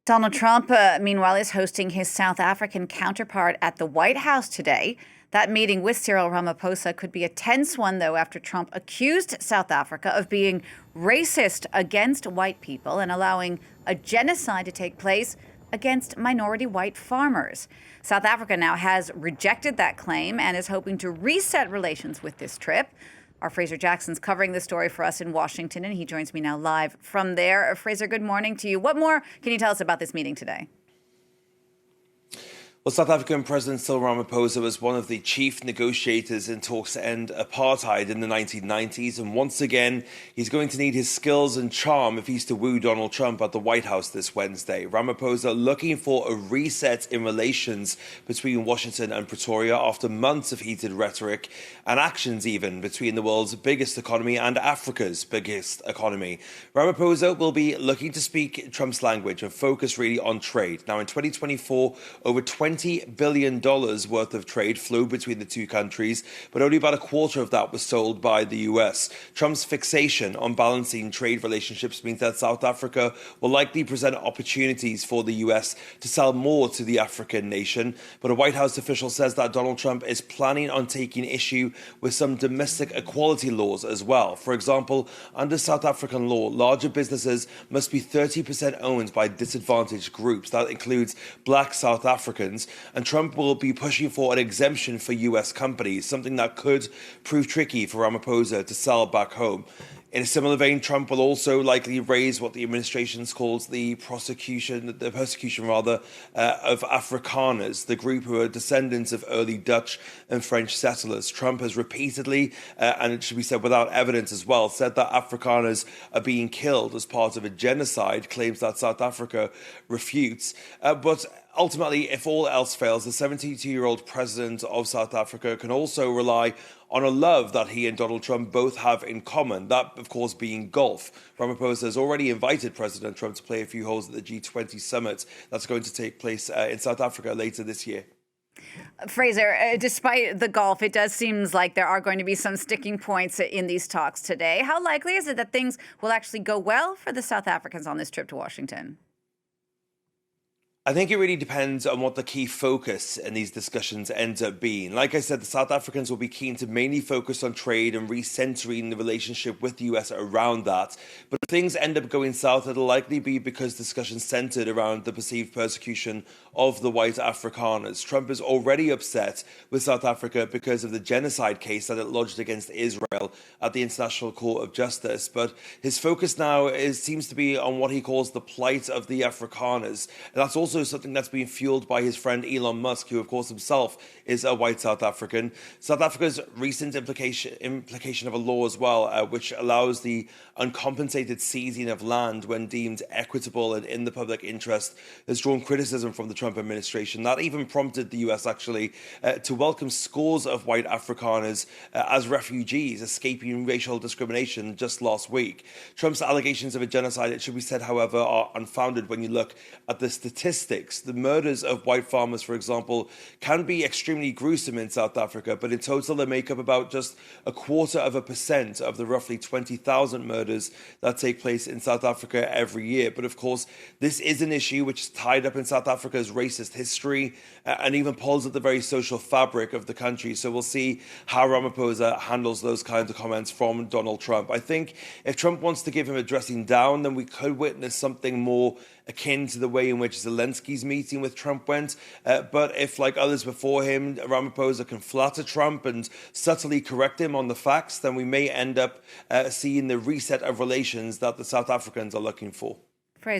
Donald Trump, meanwhile, is hosting his South African counterpart at the White House today. That meeting with Cyril Ramaposa could be a tense one, though, after Trump accused South Africa of being racist against white people and allowing a genocide to take place against minority white farmers. South Africa now has rejected that claim and is hoping to reset relations with this trip. Our Fraser Jackson's covering the story for us in Washington, and he joins me now live from there. Fraser, good morning to you. What more can you tell us about this meeting today? Well, South African President Cyril Ramaposa was one of the chief negotiators in talks to end apartheid in the 1990s. And once again, he's going to need his skills and charm if he's to woo Donald Trump at the White House this Wednesday. Ramaphosa looking for a reset in relations between Washington and Pretoria after months of heated rhetoric and actions even between the world's biggest economy and Africa's biggest economy. Ramaphosa will be looking to speak Trump's language and focus really on trade. Now, in 2024, over $20 billion worth of trade flowed between the two countries, but only about a quarter of that was sold by the US. Trump's fixation on balancing trade relationships means that South Africa will likely present opportunities for the US to sell more to the African nation. But a White House official says that Donald Trump is planning on taking issue with some domestic equality laws as well. For example, under South African law, larger businesses must be 30% owned by disadvantaged groups. That includes black South Africans. And Trump will be pushing for an exemption for US companies, something that could prove tricky for Ramaphosa to sell back home. In a similar vein, Trump will also likely raise what the administration calls the persecution of Afrikaners, the group who are descendants of early Dutch and French settlers. Trump has repeatedly, and it should be said without evidence as well, said that Afrikaners are being killed as part of a genocide, claims that South Africa refutes. But ultimately, if all else fails, the 72-year-old president of South Africa can also rely on a love that he and Donald Trump both have in common, that, of course, being golf. Ramaphosa has already invited President Trump to play a few holes at the G20 summit that's going to take place in South Africa later this year. Fraser, despite the golf, it does seem like there are going to be some sticking points in these talks today. How likely is it that things will actually go well for the South Africans on this trip to Washington? I think it really depends on what the key focus in these discussions ends up being. Like I said, the South Africans will be keen to mainly focus on trade and recentering the relationship with the US around that. But if things end up going south, it'll likely be because discussions centered around the perceived persecution of the white Afrikaners. Trump is already upset with South Africa because of the genocide case that it lodged against Israel at the International Court of Justice. But his focus now seems to be on what he calls the plight of the Afrikaners. And that's also something that's been fueled by his friend Elon Musk, who, of course, himself is a white South African. South Africa's recent implication of a law as well, which allows the uncompensated seizing of land when deemed equitable and in the public interest, has drawn criticism from the Trump administration. That even prompted the US, actually, to welcome scores of white Afrikaners as refugees escaping racial discrimination just last week. Trump's allegations of a genocide, it should be said, however, are unfounded when you look at the statistics. The murders of white farmers, for example, can be extremely gruesome in South Africa, but in total they make up about just 0.25% of the roughly 20,000 murders that take place in South Africa every year. But of course, this is an issue which is tied up in South Africa's racist history and even pulls at the very social fabric of the country. So we'll see how Ramaphosa handles those kinds of comments from Donald Trump. I think if Trump wants to give him a dressing down, then we could witness something more akin to the way in which Zelensky's meeting with Trump went. But if, like others before him, Ramaphosa can flatter Trump and subtly correct him on the facts, then we may end up seeing the reset of relations that the South Africans are looking for.